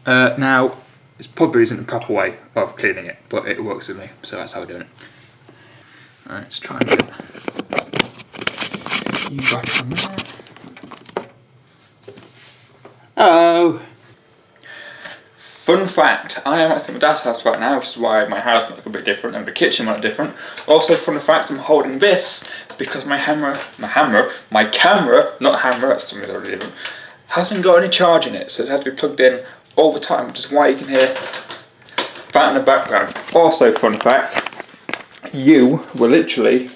Now, this probably isn't the proper way of cleaning it, but it works with me, so that's how we're doing it. Alright, let's try and get you back on there. Oh! Fun fact, I am actually at my dad's house right now, which is why my house might look a bit different and the kitchen might look different. Also, fun fact, I'm holding this because my camera, not hammer, that's something totally different, hasn't got any charge in it, so it's had to be plugged in all the time, which is why you can hear that in the background. Also, fun fact, you were literally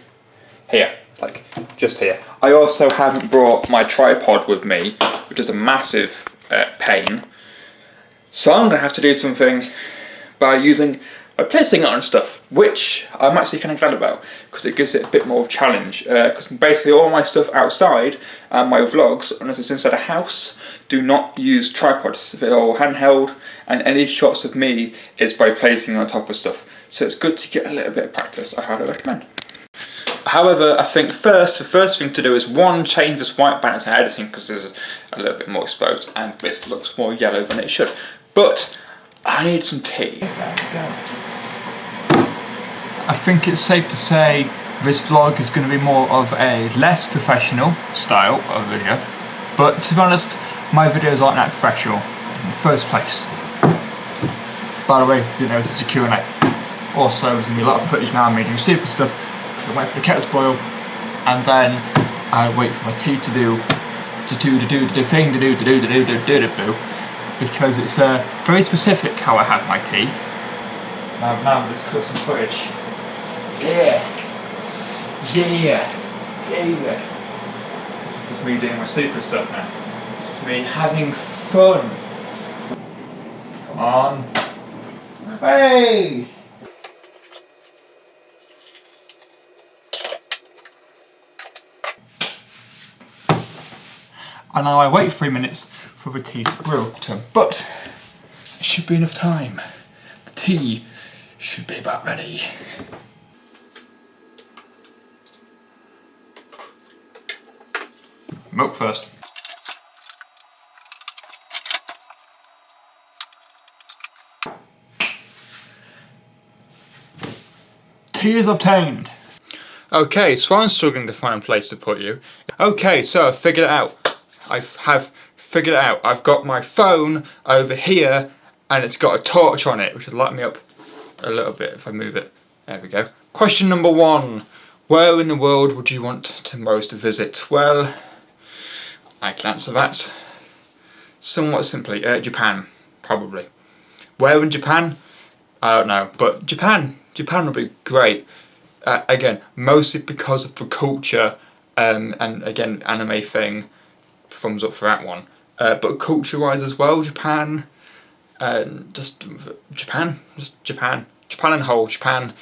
here, like just here. I also haven't brought my tripod with me, which is a massive pain. So I'm going to have to do something by placing it on stuff, which I'm actually kind of glad about, because it gives it a bit more of a challenge. Because basically all my stuff outside and my vlogs, unless it's inside a house, do not use tripods. They're all handheld, and any shots of me is by placing on top of stuff. So it's good to get a little bit of practice. I highly recommend. However, I think the first thing to do is change this white balance to editing, because there's a little bit more exposed and this looks more yellow than it should. But I need some tea. There we go. I think it's safe to say this vlog is going to be more of a less professional style of video, but to be honest, my videos aren't that professional in the first place. By the way, if you didn't know, this is a Q&A. Also, there's going to be a lot of footage now of me doing stupid stuff, because I wait for the kettle to boil, and then I wait for my tea to do because it's very specific how I have my tea. Now let's cut some footage. Yeah. This is just me doing my stupid stuff now. This is me having fun. Come on. Hey! And now I wait 3 minutes for the tea to brew, but it should be enough time. The tea should be about ready. Milk first. Tea is obtained. Okay, so I'm struggling to find a place to put you. Okay, so I've figured it out. I have figured it out. I've got my phone over here and it's got a torch on it, which will light me up a little bit if I move it. There we go. Question number 1. Where in the world would you want to most visit? Well, I can answer that somewhat simply. Japan, probably. Where in Japan? I don't know, but Japan would be great. Again, mostly because of the culture, and again, anime thing, thumbs up for that one. But culture-wise as well, Japan and Japan and whole, Japan.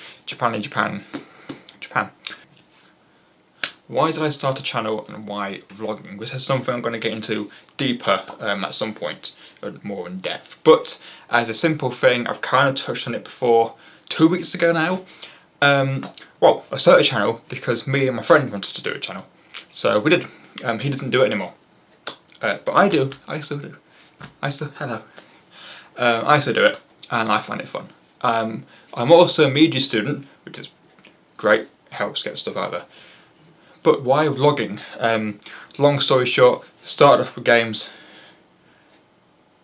Why did I start a channel and why vlogging? This is something I'm going to get into deeper at some point, more in depth. But as a simple thing, I've kind of touched on it before 2 weeks ago now. Well, I started a channel because me and my friend wanted to do a channel. So we did. He doesn't do it anymore. But I do. I still do. I still do it, and I find it fun. I'm also a media student, which is great, helps get stuff out there. But why vlogging? Long story short, started off with games,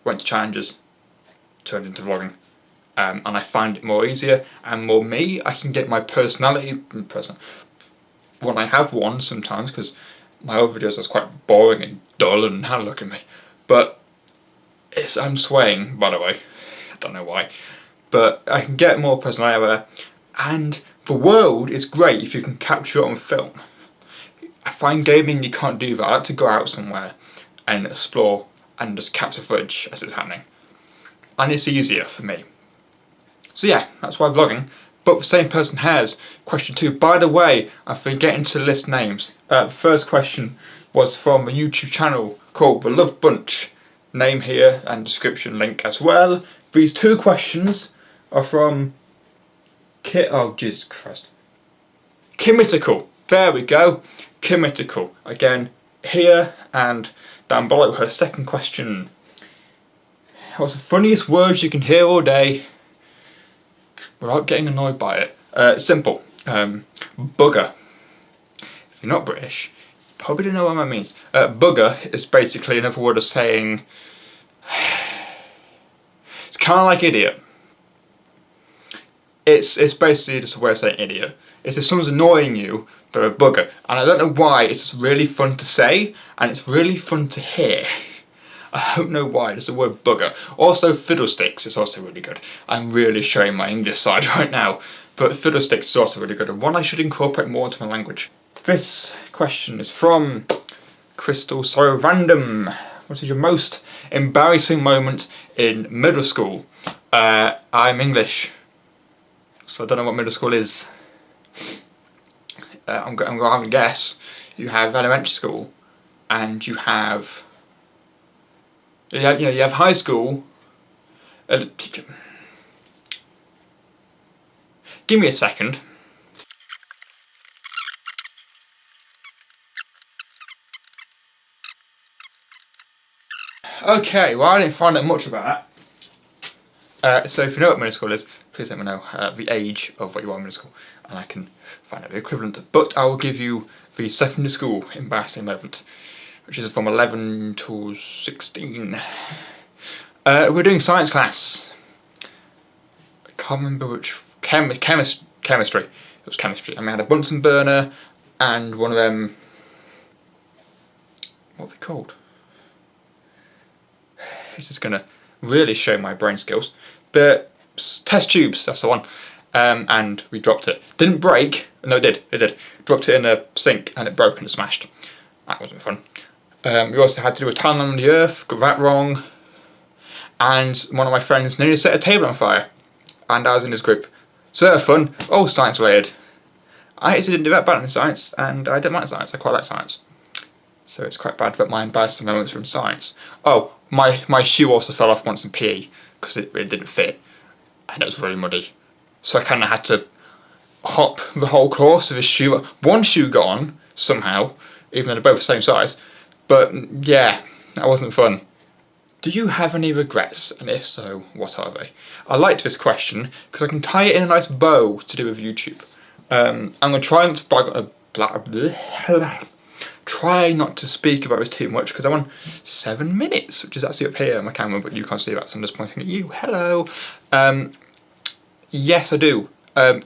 went to challenges, turned into vlogging. And I find it more easier and more me. I can get my personality when I have one sometimes, because my other videos are quite boring and dull and now look at me. But I'm swaying, by the way. I don't know why. But I can get more personality there. And the world is great if you can capture it on film. I find gaming you can't do that. I like to go out somewhere and explore and just capture footage as it's happening. And it's easier for me. So yeah, that's why vlogging. But the same person has question 2. By the way, I'm forgetting to list names. The first question was from a YouTube channel called The Love Bunch. Name here and description link as well. These 2 questions are from oh Jesus Christ. Kimitical. There we go. Kimitical. Again, here and down below her second question. What's the funniest words you can hear all day without getting annoyed by it? Simple. Bugger. If you're not British, you probably don't know what that means. Bugger is basically another word of saying... It's kind of like idiot. It's basically just a way of saying idiot. It's if someone's annoying you, they're a bugger. And I don't know why, it's just really fun to say, and it's really fun to hear. I don't know why, it's the word bugger. Also, fiddlesticks is also really good. I'm really showing my English side right now, but fiddlesticks is also really good, and one I should incorporate more into my language. This question is from Crystal So Random. What is your most embarrassing moment in middle school? I'm English, so I don't know what middle school is. I'm going to have a guess. You have elementary school, and you have high school. Give me a second. Okay, well I didn't find out much about that. So if you know what middle school is, please let me know the age of what you are in middle school, and I can find out the equivalent. But I will give you the secondary school embarrassing moment, which is from 11 to 16. We're doing science class. I can't remember which... chemistry. It was chemistry. And we had a Bunsen burner and one of them... What are they called? This is going to really show my brain skills. The test tubes, that's the one. And we dropped it. Didn't break. No, it did. Dropped it in a sink and it broke and it smashed. That wasn't fun. We also had to do a time on the earth, got that wrong. And one of my friends nearly set a table on fire. And I was in his group. So that was fun, all science related. I actually didn't do that bad in science, and I don't like science, I quite like science. So it's quite bad that my embarrassing moments from science. Oh, my shoe also fell off once in PE, because it didn't fit, and it was really muddy. So I kind of had to hop the whole course of his shoe. One shoe got on, somehow, even though they're both the same size. But yeah, that wasn't fun. Do you have any regrets, and if so, what are they? I liked this question because I can tie it in a nice bow to do with YouTube. I'm going to try not to speak about this too much because I'm on 7 minutes, which is actually up here on my camera, but you can't see that, so I'm just pointing at you. Hello. Yes, I do.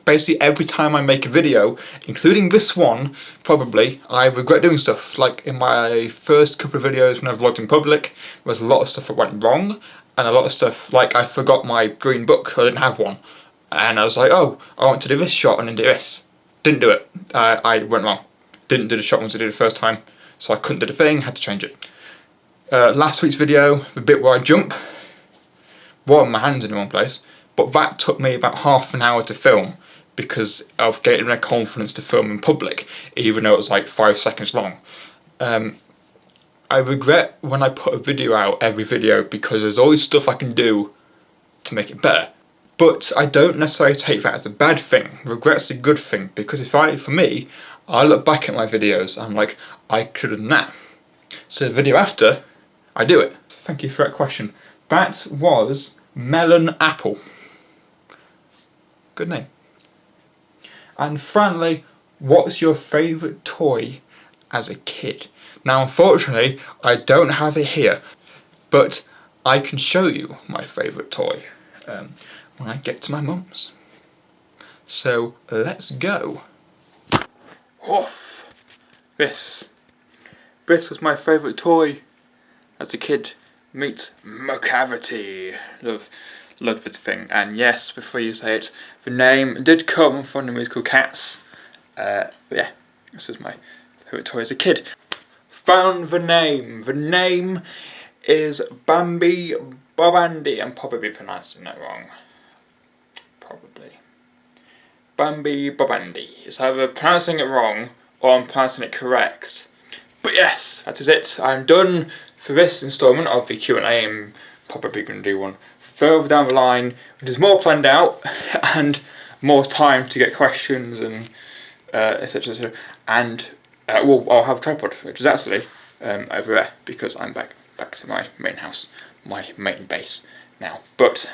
Basically every time I make a video, including this one, probably, I regret doing stuff. Like in my first couple of videos when I vlogged in public, there was a lot of stuff that went wrong, and a lot of stuff, like I forgot my green book, I didn't have one. And I was like, oh, I want to do this shot and then do this. Didn't do it. I went wrong. Didn't do the shot once I did it the first time, so I couldn't do the thing, had to change it. Last week's video, the bit where I jump, one, my hands in one place, but that took me about half an hour to film because of getting the confidence to film in public, even though it was like 5 seconds long. I regret when I put a video out, every video, because there's always stuff I can do to make it better. But I don't necessarily take that as a bad thing. Regret's a good thing, because for me, I look back at my videos and I'm like, I could have done that. So the video after, I do it. Thank you for that question. That was Melon Apple. Good name. And finally, what's your favourite toy as a kid? Now unfortunately, I don't have it here, but I can show you my favourite toy when I get to my mum's. So let's go. Oof. This was my favourite toy as a kid. Meet Macavity. Love this thing. And yes, before you say it, the name did come from the musical Cats. But yeah, this is my favourite toy as a kid. Found the name. The name is Bambi Bobandi. I'm probably pronouncing that wrong. Probably. Bambi Bobandi. It's either pronouncing it wrong or I'm pronouncing it correct. But yes, that is it. I'm done for this instalment of the Q&A. I'm probably going to do one further down the line, which is more planned out and more time to get questions and etc. etc. And well, I'll have a tripod, which is actually over there because I'm back. back to my main house, my main base now. But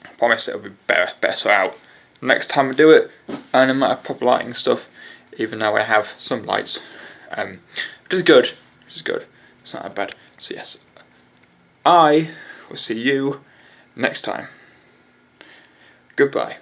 I promise it'll be better sort out next time I do it, and I might have proper lighting stuff, even though I have some lights, which is good. It's not that bad. So yes, I will see you next time. Goodbye.